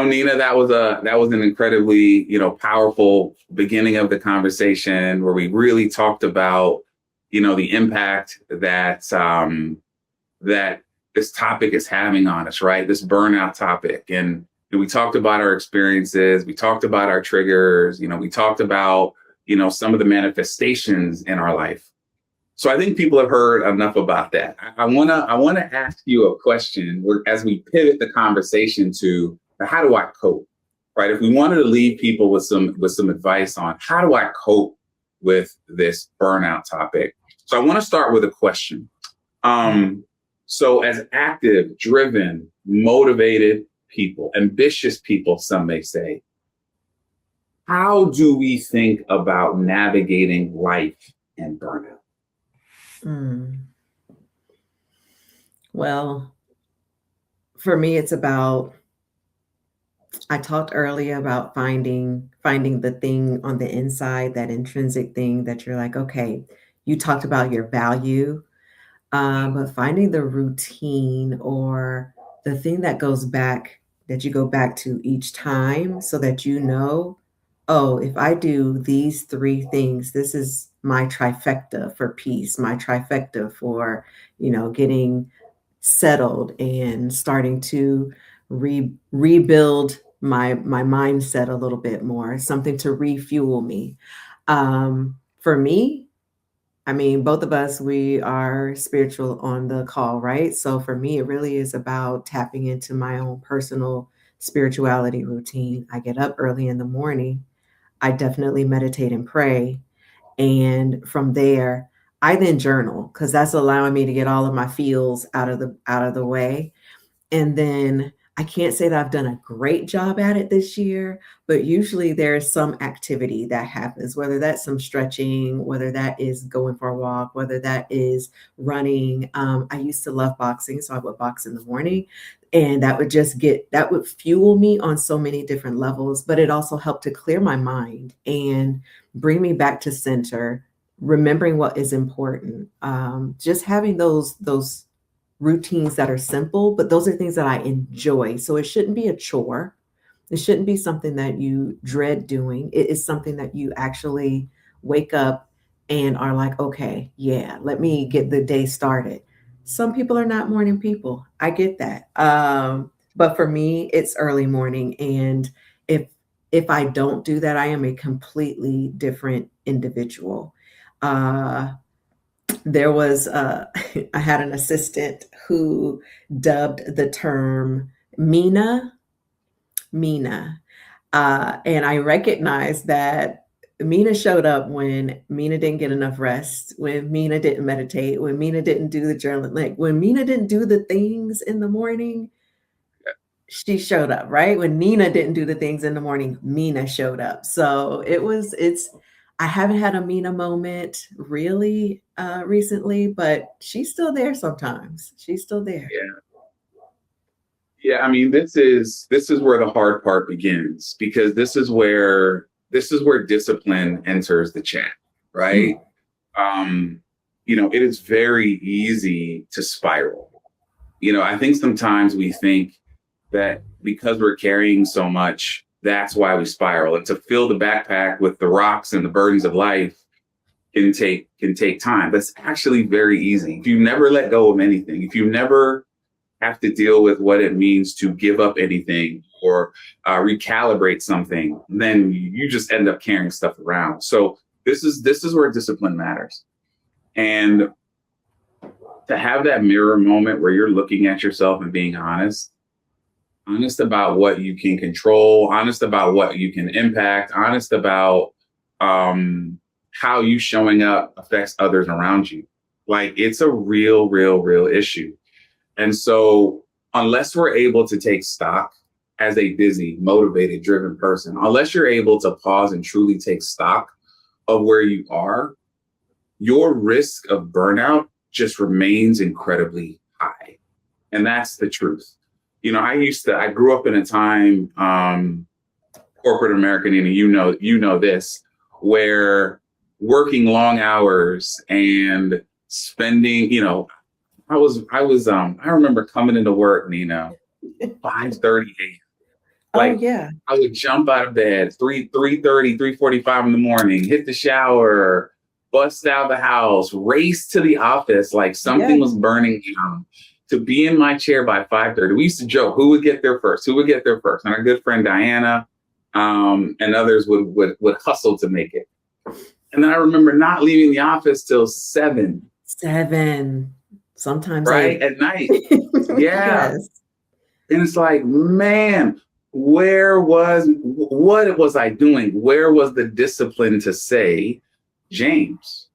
Nina, that was an incredibly, powerful beginning of the conversation where we really talked about, the impact that this topic is having on us, right? This burnout topic. And we talked about our experiences, we talked about our triggers, we talked about, some of the manifestations in our life. So I think people have heard enough about that. I wanna ask you a question as we pivot the conversation to how do I cope? Right. If we wanted to leave people with some advice on how do I cope with this burnout topic. So I want to start with a question. So as active, driven, motivated people, ambitious people, some may say, how do we think about navigating life and burnout? Mm. Well, for me, it's about, I talked earlier about finding the thing on the inside, that intrinsic thing that you're like, okay, you talked about your value, but finding the routine or the thing that goes back, that you go back to each time so that you know, oh, if I do these three things, this is my trifecta for peace, my trifecta for, getting settled and starting to rebuild my mindset a little bit more, something to refuel me. For me, I mean, both of us, we are spiritual on the call, right? So for me, it really is about tapping into my own personal spirituality routine. I get up early in the morning. I definitely meditate and pray. And from there, I then journal because that's allowing me to get all of my feels out of the way. And then I can't say that I've done a great job at it this year, but usually there's some activity that happens, whether that's some stretching, whether that is going for a walk, whether that is running. I used to love boxing, so I would box in the morning. And that would fuel me on so many different levels, but it also helped to clear my mind and bring me back to center, remembering what is important. Just having those routines that are simple, but those are things that I enjoy. So it shouldn't be a chore. It shouldn't be something that you dread doing. It is something that you actually wake up and are like, okay, yeah, let me get the day started. Some people are not morning people. I get that. But for me, it's early morning. And if if I don't do that, I am a completely different individual. Uh, there was I had an assistant who dubbed the term Mina, and I recognized that Mina showed up when Mina didn't get enough rest, when Mina didn't meditate, when Mina didn't do the journaling, like when Mina didn't do the things in the morning, she showed up, right? When Nina didn't do the things in the morning, Mina showed up. So it's I haven't had a Mina moment really recently, but she's still there sometimes. She's still there. Yeah. Yeah, I mean, this is where the hard part begins because this is where discipline enters the chat, right? Mm, It is very easy to spiral. I think sometimes we think that because we're carrying so much, that's why we spiral. And to fill the backpack with the rocks and the burdens of life can take time. That's actually very easy. If you never let go of anything, if you never have to deal with what it means to give up anything or recalibrate something, then you just end up carrying stuff around. So this is where discipline matters. And to have that mirror moment where you're looking at yourself and being honest about what you can control, honest about what you can impact, honest about how you showing up affects others around you. Like it's a real, real, real issue. And so, unless we're able to take stock as a busy, motivated, driven person, unless you're able to pause and truly take stock of where you are, your risk of burnout just remains incredibly high. And that's the truth. I grew up in a time, corporate American, and you know this, where working long hours and spending, I remember coming into work, 5:30 a.m. Oh, Like yeah. I would jump out of bed 3:30, 3:45 in the morning, hit the shower, bust out the house, race to the office like something Yes. was burning down, to be in my chair by 5:30. We used to joke who would get there first, who would get there first. And our good friend Diana, and others would hustle to make it. And then I remember not leaving the office till 7, 7, sometimes right 8. at night. Yeah. Yes. And it's like, man, what was I doing? Where was the discipline to say, James,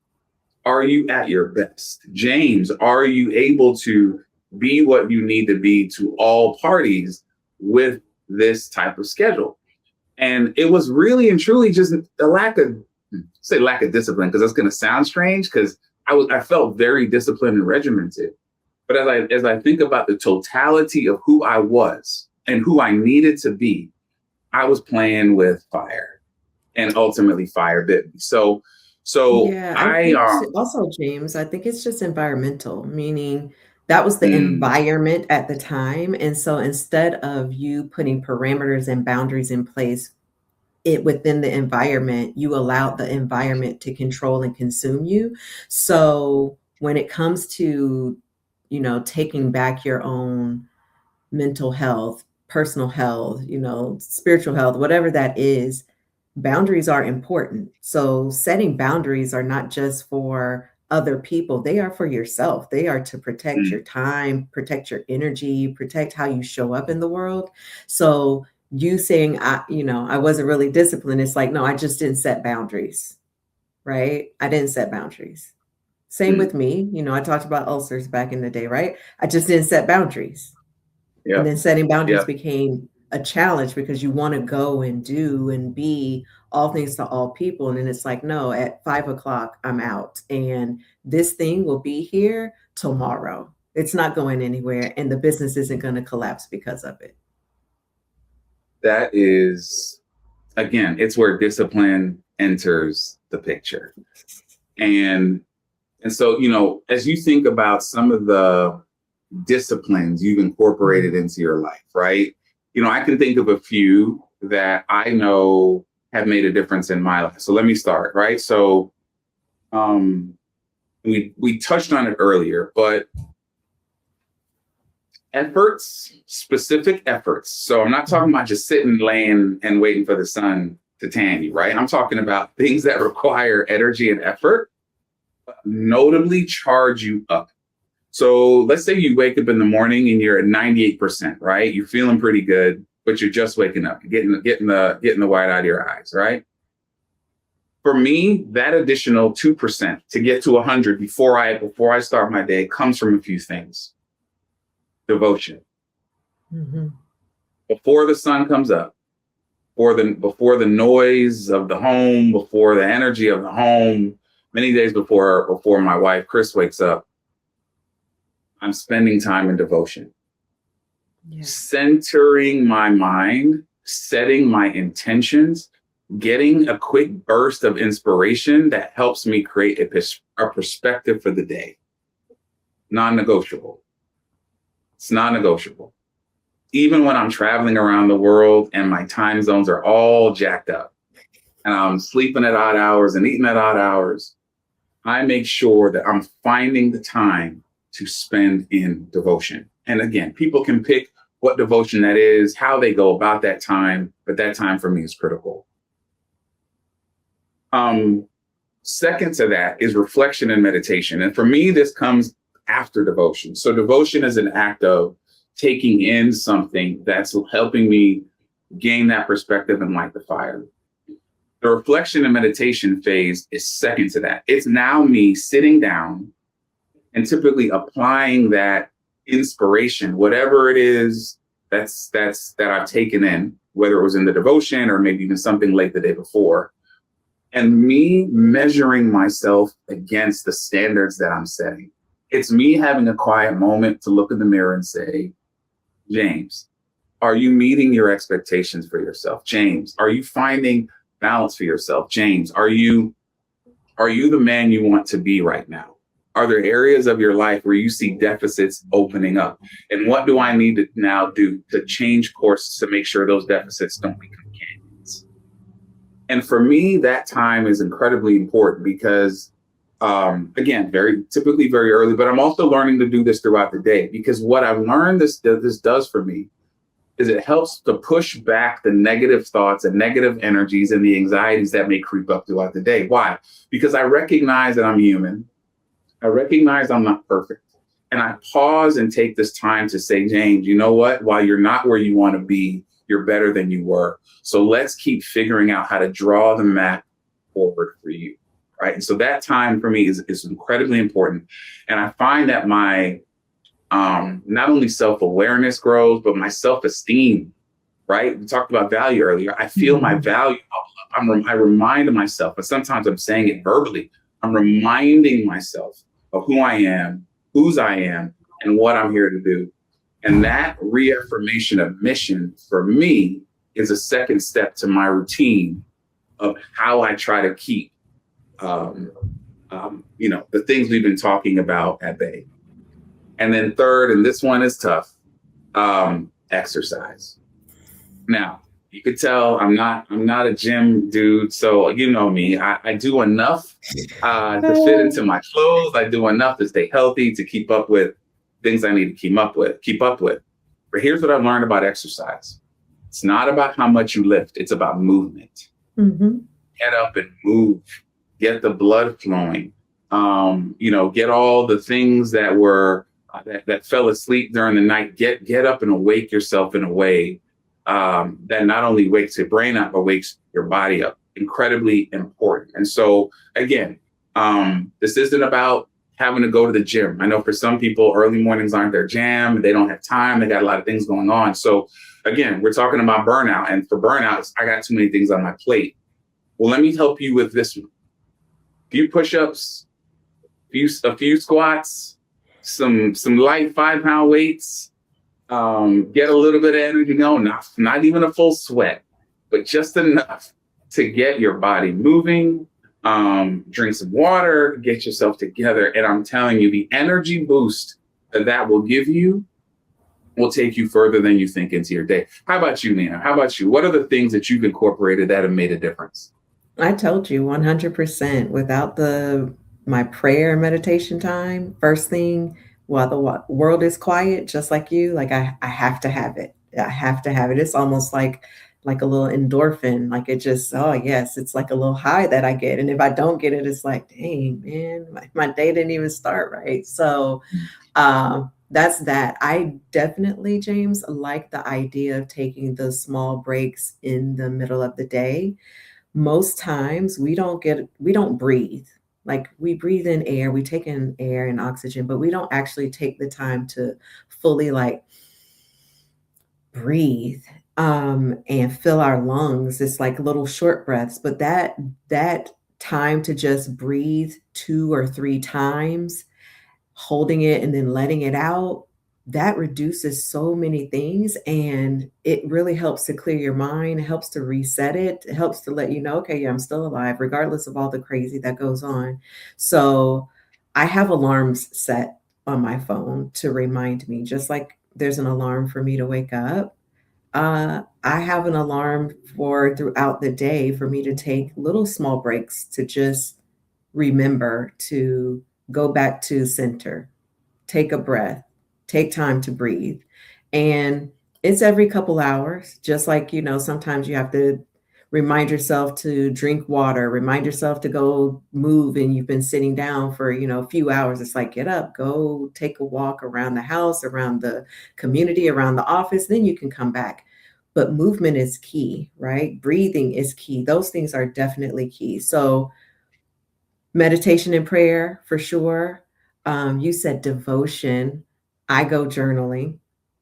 are you at your best? James, are you able to be what you need to be to all parties with this type of schedule? And it was really and truly just a lack of discipline, because that's going to sound strange, because I felt very disciplined and regimented. But as I think about the totality of who I was and who I needed to be, I was playing with fire, and ultimately fire bit me. So Yeah, I I think also, James, I think it's just environmental, meaning that was the mm, environment at the time. And so instead of you putting parameters and boundaries in place it within the environment, you allowed the environment to control and consume you. So when it comes to, taking back your own mental health, personal health, spiritual health, whatever that is, boundaries are important. So setting boundaries are not just for other people, they are for yourself. They are to protect your mm, time, protect your energy, protect how you show up in the world. So you saying I wasn't really disciplined, it's like, no, I just didn't set boundaries, right? I didn't set boundaries. Same with mm, me. I talked about ulcers back in the day, right? I just didn't set boundaries. And yep, then setting boundaries yep. became a challenge because you want to go and do and be all things to all people. And then it's like, no, at 5 o'clock, I'm out. And this thing will be here tomorrow. It's not going anywhere. And the business isn't going to collapse because of it. That is, again, it's where discipline enters the picture. And so, as you think about some of the disciplines you've incorporated Mhm. into your life, right? I can think of a few that I know have made a difference in my life. So let me start, right? So um we touched on it earlier, but efforts, specific efforts. So I'm not talking Mhm. about just sitting, laying, and waiting for the sun to tan you, right? I'm talking about things that require energy and effort, notably charge you up. So let's say you wake up in the morning and you're at 98%, right? You're feeling pretty good, but you're just waking up, getting the white out of your eyes, right? For me, that additional 2% to get to 100 before I start my day comes from a few things. Devotion. Mhm. Before the sun comes up, before the noise of the home, before the energy of the home, many days before my wife Chris wakes up, I'm spending time in devotion, Yes. centering my mind, setting my intentions, getting a quick burst of inspiration that helps me create a perspective for the day. Non-negotiable. It's non-negotiable. Even when I'm traveling around the world and my time zones are all jacked up and I'm sleeping at odd hours and eating at odd hours, I make sure that I'm finding the time to spend in devotion. And again, people can pick what devotion that is, how they go about that time, but that time for me is critical. Um, Second to that is reflection and meditation. And for me, this comes after devotion. So devotion is an act of taking in something that's helping me gain that perspective and light the fire. The reflection and meditation phase is second to that. It's now me sitting down and typically applying that inspiration, whatever it is that I've taken in, whether it was in the devotion or maybe even something late the day before, and me measuring myself against the standards that I'm setting. It's me having a quiet moment to look in the mirror and say, James, are you meeting your expectations for yourself? James, are you finding balance for yourself? James, are you the man you want to be right now? Are there areas of your life where you see deficits opening up? And what do I need to now do to change course to make sure those deficits don't become canyons? And for me, that time is incredibly important because, again, very typically very early, but I'm also learning to do this throughout the day because what I've learned this does for me is it helps to push back the negative thoughts and negative energies and the anxieties that may creep up throughout the day. Why? Because I recognize that I'm human. I recognize I'm not perfect. And I pause and take this time to say, James, you know what? While you're not where you want to be, you're better than you were. So let's keep figuring out how to draw the map forward for you. Right. And so that time for me is incredibly important. And I find that my not only self-awareness grows, but my self-esteem, right? We talked about value earlier. I feel my value. I remind myself, and sometimes I'm saying it verbally, I'm reminding myself of who I am, whose I am, and what I'm here to do. And that reaffirmation of mission for me is a second step to my routine of how I try to keep, the things we've been talking about at bay. And then third, and this one is tough, exercise. Now, you could tell I'm not a gym dude, so you know me. I do enough to fit into my clothes. I do enough to stay healthy, to keep up with things I need to keep up with. But here's what I've learned about exercise. It's not about how much you lift, it's about movement. Get up and move, get the blood flowing. Get all the things that were that fell asleep during the night. Get up and awake yourself in a way that not only wakes your brain up, but wakes your body up. Incredibly important. And so again, this isn't about having to go to the gym. I know for some people, early mornings aren't their jam. They don't have time. They got a lot of things going on. So again, we're talking about burnout. And for burnouts, I got too many things on my plate. Well, let me help you with this one. A few push-ups, a few squats, some light 5-pound weights, get a little bit of energy, not even a full sweat, but just enough to get your body moving, drink some water, get yourself together. And I'm telling you, the energy boost that will give you will take you further than you think into your day. How about you, Nina? How about you? What are the things that you've incorporated that have made a difference? I told you 100% without my prayer and meditation time, first thing while the world is quiet, just like you, like I have to have it. I have to have it. It's almost like a little endorphin. Like it just, oh yes, it's like a little high that I get. And if I don't get it, it's like, dang, man, my day didn't even start right. So that's that. I definitely, James, like the idea of taking the small breaks in the middle of the day. Most times we don't breathe. Like we breathe in air, we take in air and oxygen, but we don't actually take the time to fully like breathe and fill our lungs. It's like little short breaths, but that time to just breathe 2 or 3 times, holding it and then letting it out, that reduces so many things, and it really helps to clear your mind. It helps to reset it. It helps to let you know, okay, yeah, I'm still alive, regardless of all the crazy that goes on. So I have alarms set on my phone to remind me, just like there's an alarm for me to wake up. I have an alarm for throughout the day for me to take little small breaks to just remember to go back to center, take a breath, take time to breathe. And it's every couple hours, just like, sometimes you have to remind yourself to drink water, remind yourself to go move and you've been sitting down for, a few hours. It's like, get up, go take a walk around the house, around the community, around the office, then you can come back. But movement is key, right? Breathing is key. Those things are definitely key. So meditation and prayer for sure. You said devotion. I go journaling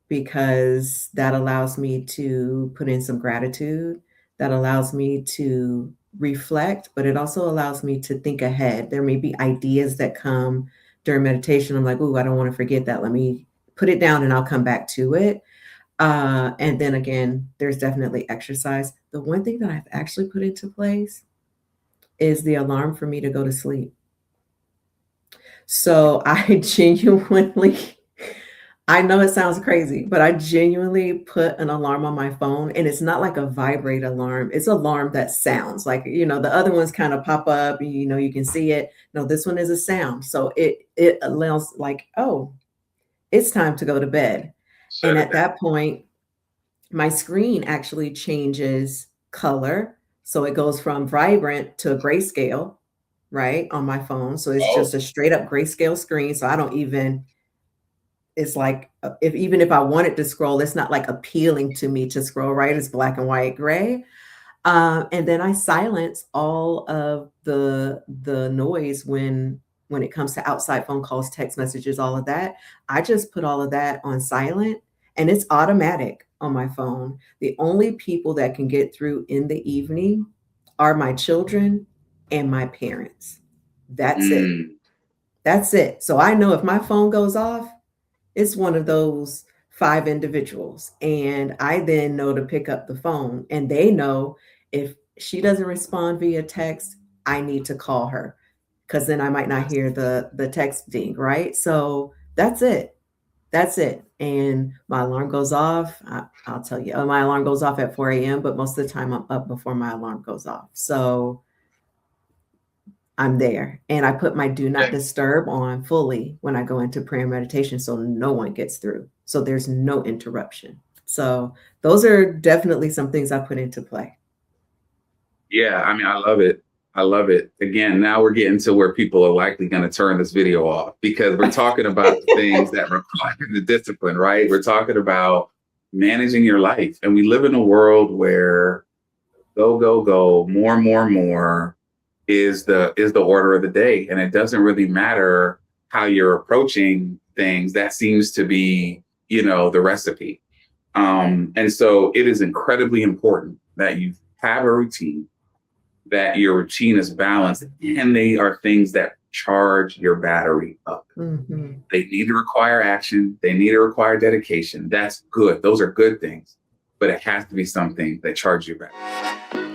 because that allows me to put in some gratitude. That allows me to reflect, but it also allows me to think ahead. There may be ideas that come during meditation. I'm like, ooh, I don't want to forget that. Let me put it down and I'll come back to it. And then again, there's definitely exercise. The one thing that I've actually put into place is the alarm for me to go to sleep. So I genuinely I know it sounds crazy, but I genuinely put an alarm on my phone, and it's not like a vibrate alarm. It's alarm that sounds like, the other ones kind of pop up, and you can see it. No, this one is a sound. So it allows like, oh, it's time to go to bed. And Shut it at down. that point, my screen actually changes color. So it goes from vibrant to grayscale, right, on my phone. So it's Oh, just a straight up grayscale screen. So I don't even it's like, if even if I wanted to scroll, it's not like appealing to me to scroll, right? It's black and white, gray. And then I silence all of the noise when it comes to outside phone calls, text messages, all of that. I just put all of that on silent, and it's automatic on my phone. The only people that can get through in the evening are my children and my parents. That's it. mm, That's it. So I know if my phone goes off, it's one of those 5 individuals, and I then know to pick up the phone, and they know if she doesn't respond via text, I need to call her, because then I might not yes. hear the text ding, right? So, that's it. That's it, and my alarm goes off, I'll tell you, my alarm goes off at 4 AM, but most of the time I'm up before my alarm goes off, so I'm there, and I put my do not Yeah. disturb on fully when I go into prayer and meditation so no one gets through. So there's no interruption. So those are definitely some things I put into play. Yeah, I mean, I love it. I love it. Again, now we're getting to where people are likely going to turn this video off because we're talking about the things that require the discipline, right? We're talking about managing your life. And we live in a world where go, go, go, more is the order of the day. And it doesn't really matter how you're approaching things. That seems to be, the recipe. And so it is incredibly important that you have a routine, that your routine is balanced, and they are things that charge your battery up. Mhm. They need to require action, they need to require dedication. That's good. Those are good things, but it has to be something that charges your battery.